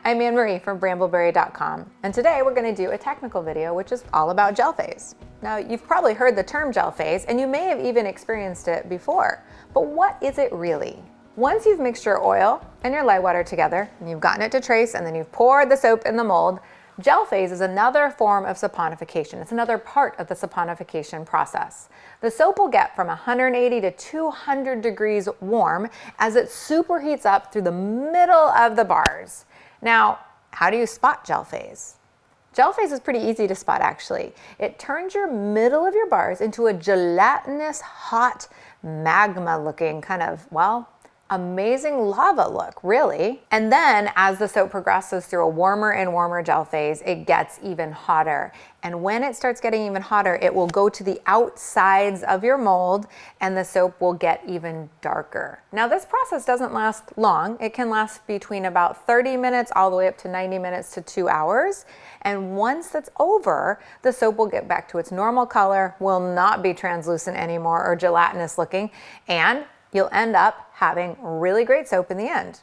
I'm Anne Marie from Brambleberry.com, and today we're going to do a technical video which is all about gel phase. Now, you've probably heard the term gel phase, and you may have even experienced it before, but what is it really? Once you've mixed your oil and your lye water together, and you've gotten it to trace, and then you've poured the soap in the mold, gel phase is another form of saponification. It's another part of the saponification process. The soap will get from 180 to 200 degrees warm as it superheats up through the middle of the bars. Now, how do you spot gel phase? Gel phase is pretty easy to spot, actually. It turns your middle of your bars into a gelatinous, hot, magma-looking kind of, well, amazing lava look, really. And then as the soap progresses through a warmer and warmer gel phase, it gets even hotter. And when it starts getting even hotter, it will go to the outsides of your mold and the soap will get even darker. Now, this process doesn't last long. It can last between about 30 minutes all the way up to 90 minutes to 2 hours. And once that's over, the soap will get back to its normal color, will not be translucent anymore or gelatinous looking, and you'll end up having really great soap in the end.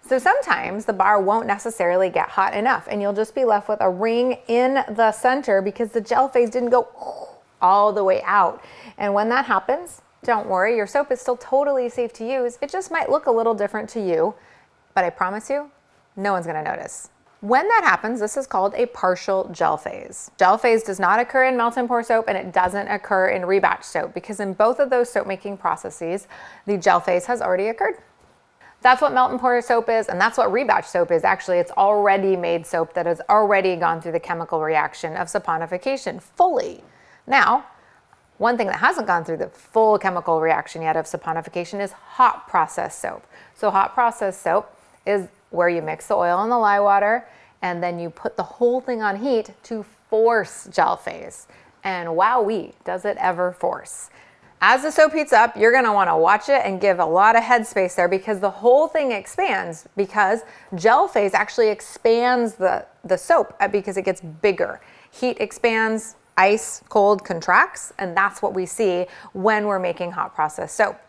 So sometimes the bar won't necessarily get hot enough and you'll just be left with a ring in the center because the gel phase didn't go all the way out. And when that happens, don't worry, your soap is still totally safe to use. It just might look a little different to you, but I promise you, no one's gonna notice. When that happens, this is called a partial gel phase. Gel phase does not occur in melt and pour soap, and it doesn't occur in rebatch soap because in both of those soap making processes, the gel phase has already occurred. That's what melt and pour soap is, and that's what rebatch soap is. Actually, it's already made soap that has already gone through the chemical reaction of saponification fully. Now, one thing that hasn't gone through the full chemical reaction yet of saponification is hot process soap. So hot process soap is where you mix the oil and the lye water, and then you put the whole thing on heat to force gel phase. And wowee, does it ever force. As the soap heats up, you're gonna wanna watch it and give a lot of headspace there because the whole thing expands because gel phase actually expands the soap because it gets bigger. Heat expands, ice cold contracts, and that's what we see when we're making hot process soap.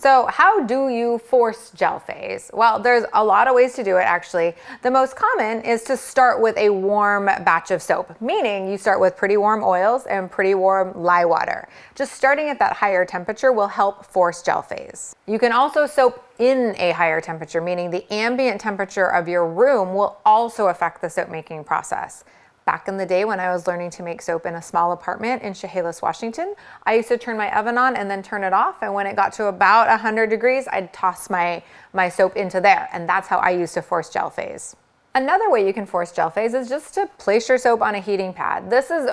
So how do you force gel phase? Well, there's a lot of ways to do it, actually. The most common is to start with a warm batch of soap, meaning you start with pretty warm oils and pretty warm lye water. Just starting at that higher temperature will help force gel phase. You can also soap in a higher temperature, meaning the ambient temperature of your room will also affect the soap making process. Back in the day when I was learning to make soap in a small apartment in Chehalis, Washington, I used to turn my oven on and then turn it off. And when it got to about 100 degrees, I'd toss my soap into there. And that's how I used to force gel phase. Another way you can force gel phase is just to place your soap on a heating pad. This is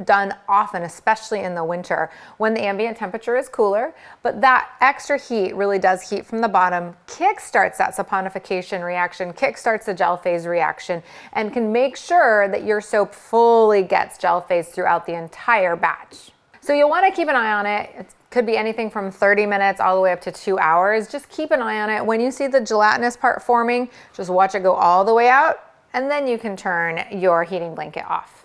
done often, especially in the winter when the ambient temperature is cooler, but that extra heat really does heat from the bottom, kickstarts that saponification reaction, kickstarts the gel phase reaction, and can make sure that your soap fully gets gel phase throughout the entire batch. So you'll want to keep an eye on it. It could be anything from 30 minutes all the way up to 2 hours. Just keep an eye on it. When you see the gelatinous part forming, just watch it go all the way out, and then you can turn your heating blanket off.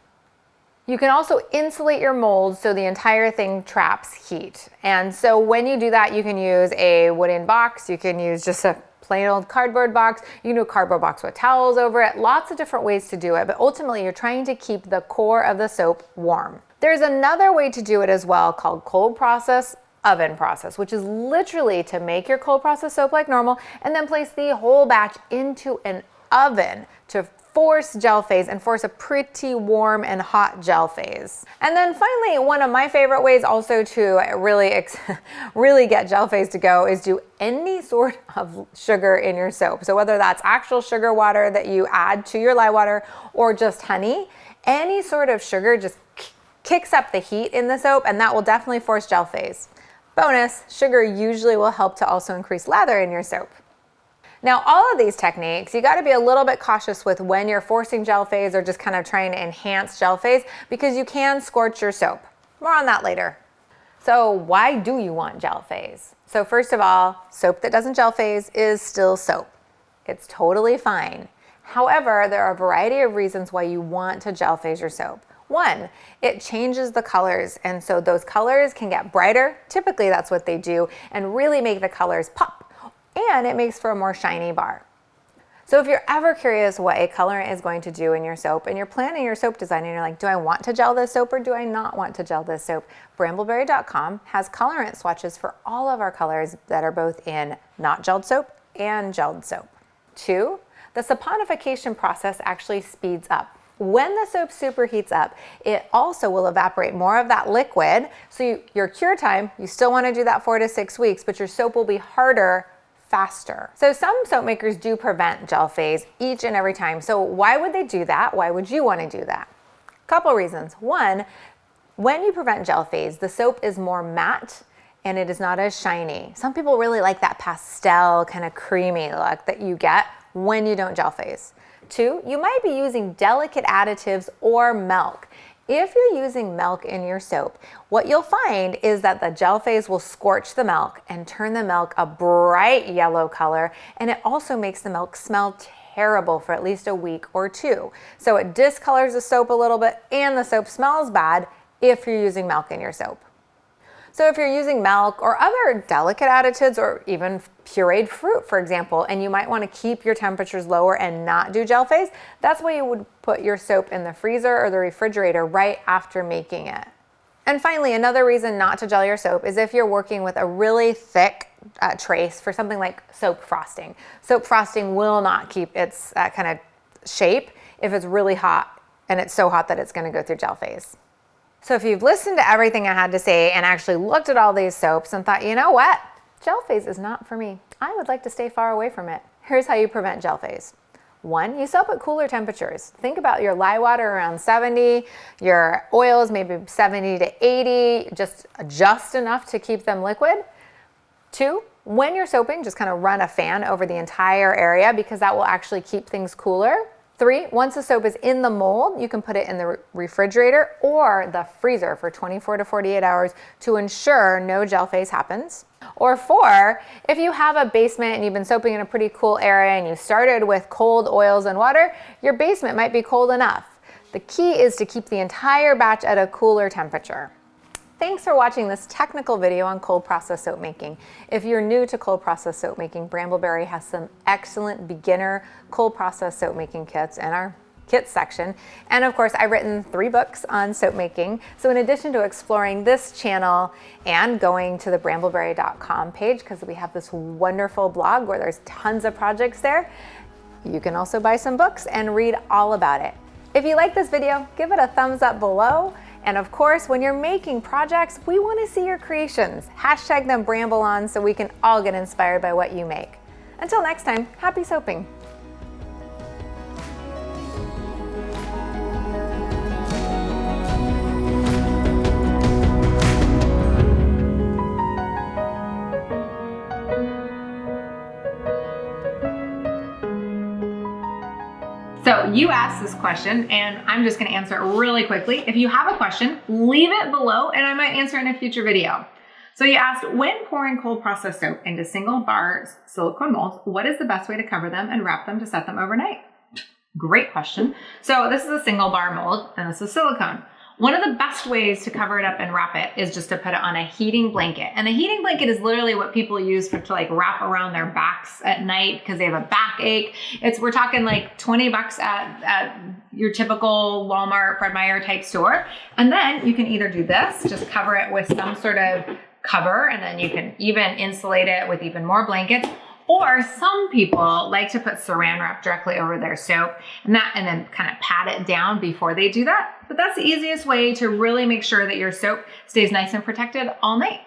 You can also insulate your mold so the entire thing traps heat. And so when you do that, you can use a wooden box, you can use just a plain old cardboard box, you can do a cardboard box with towels over it, lots of different ways to do it, but ultimately you're trying to keep the core of the soap warm. There's another way to do it as well called cold process oven process, which is literally to make your cold process soap like normal and then place the whole batch into an oven to force gel phase and force a pretty warm and hot gel phase. And then finally, one of my favorite ways also to really get gel phase to go is do any sort of sugar in your soap. So whether that's actual sugar water that you add to your lye water or just honey, any sort of sugar just kicks up the heat in the soap and that will definitely force gel phase. Bonus, sugar usually will help to also increase lather in your soap. Now, all of these techniques, you gotta be a little bit cautious with when you're forcing gel phase or just kind of trying to enhance gel phase because you can scorch your soap. More on that later. So why do you want gel phase? So first of all, soap that doesn't gel phase is still soap. It's totally fine. However, there are a variety of reasons why you want to gel phase your soap. One, it changes the colors, and so those colors can get brighter. Typically, that's what they do, and really make the colors pop. And it makes for a more shiny bar. So if you're ever curious what a colorant is going to do in your soap and you're planning your soap design and you're like, do I want to gel this soap or do I not want to gel this soap? Brambleberry.com has colorant swatches for all of our colors that are both in not gelled soap and gelled soap. 2, the saponification process actually speeds up. When the soap superheats up, it also will evaporate more of that liquid. So your cure time, you still want to do that 4 to 6 weeks, but your soap will be harder faster. So some soap makers do prevent gel phase each and every time. So why would they do that? Why would you want to do that? Couple reasons. 1, when you prevent gel phase, the soap is more matte and it is not as shiny. Some people really like that pastel kind of creamy look that you get when you don't gel phase. 2, you might be using delicate additives or milk. If you're using milk in your soap, what you'll find is that the gel phase will scorch the milk and turn the milk a bright yellow color, and it also makes the milk smell terrible for at least a week or 2. So it discolors the soap a little bit and the soap smells bad if you're using milk in your soap. So if you're using milk or other delicate additives or even pureed fruit, for example, and you might want to keep your temperatures lower and not do gel phase, that's why you would put your soap in the freezer or the refrigerator right after making it. And finally, another reason not to gel your soap is if you're working with a really thick trace for something like soap frosting. Soap frosting will not keep its kind of shape if it's really hot and it's so hot that it's going to go through gel phase. So if you've listened to everything I had to say and actually looked at all these soaps and thought, you know what, gel phase is not for me, I would like to stay far away from it. Here's how you prevent gel phase. 1, you soap at cooler temperatures. Think about your lye water around 70, your oils maybe 70 to 80, just enough to keep them liquid. 2, when you're soaping, just kind of run a fan over the entire area because that will actually keep things cooler. 3, once the soap is in the mold, you can put it in the refrigerator or the freezer for 24 to 48 hours to ensure no gel phase happens. Or 4, if you have a basement and you've been soaping in a pretty cool area and you started with cold oils and water, your basement might be cold enough. The key is to keep the entire batch at a cooler temperature. Thanks for watching this technical video on cold process soap making. If you're new to cold process soap making, Brambleberry has some excellent beginner cold process soap making kits in our kits section. And of course, I've written 3 books on soap making. So in addition to exploring this channel and going to the brambleberry.com page, because we have this wonderful blog where there's tons of projects there, you can also buy some books and read all about it. If you like this video, give it a thumbs up below. And of course, when you're making projects, we want to see your creations. Hashtag them Bramble on so we can all get inspired by what you make. Until next time, happy soaping. So you asked this question and I'm just gonna answer it really quickly. If you have a question, leave it below and I might answer it in a future video. So you asked, when pouring cold process soap into single bar silicone molds, what is the best way to cover them and wrap them to set them overnight? Great question. So this is a single bar mold and this is silicone. One of the best ways to cover it up and wrap it is just to put it on a heating blanket. And a heating blanket is literally what people use to like wrap around their backs at night because they have a backache. We're talking like 20 bucks at your typical Walmart, Fred Meyer type store. And then you can either do this, just cover it with some sort of cover, and then you can even insulate it with even more blankets. Or some people like to put saran wrap directly over their soap and then kind of pat it down before they do that. But that's the easiest way to really make sure that your soap stays nice and protected all night.